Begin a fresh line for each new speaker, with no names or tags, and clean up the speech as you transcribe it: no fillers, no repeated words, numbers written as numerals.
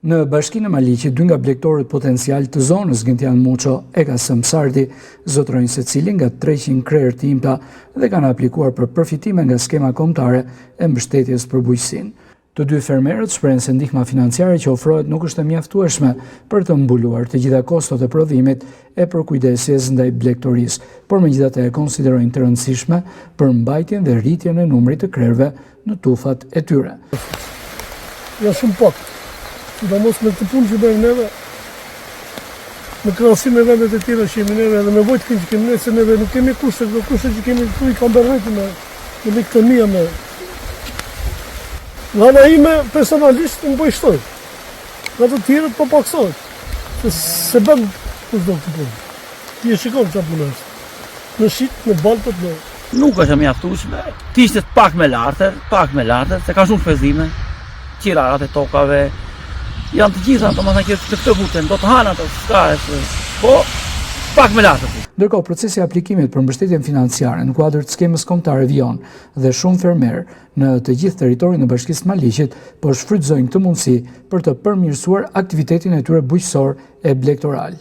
Në bashkinë e Maliqit, 2 nga blegtorët potencial të zonës Gentian Muço e Kasëm Sardi zotrojnë se cilin nga 300 krerë të imta dhe kanë aplikuar për përfitime nga skema kombëtare e mbështetjes për bujqësinë. Të 2 fermerët shprehen se ndihma financiare që ofrohet nuk është e mjaftueshme për të mbuluar të gjitha kostot e prodhimit e përkujdesjes ndaj blegtorisë, por megjithatë e konsiderojnë të rëndësishme për mbajtjen dhe rritjen e numrit të krerëve në tufat e tyre.
Ja shumë pak. Sidomos me të punë që bëjmë neve, në krahasim me vendet e tjera që jemi neve, edhe me vojtkin që kemi neve, se neve nuk kemi kushte, këto kushte që kemi këtu i kam bërrejti me likëtëmia me. Nga ana ime personalisht më bëjshtoj, nga të tjerët po paksojt, se bëm kushdo këtë punë. Ti e shikon që punë është, në shit, në baltët, në...
Nuk është e mjaftueshme, t'ishte pak me lartër, se ka shumë shpenzime, qirarat e tokave, janë të gjitha, domethënë që këtë vuten do të hanë ato, po pak me lartër.
Ndërkohë, procesi i aplikimit për mbështetjen financiare në kuadër të skemës kombëtare Vion dhe shumë fermerë në të gjithë territorin e Bashkisë Maliqit po shfrytëzojnë këtë mundësi për të përmirësuar aktivitetin e tyre bujqësor e blegtoral.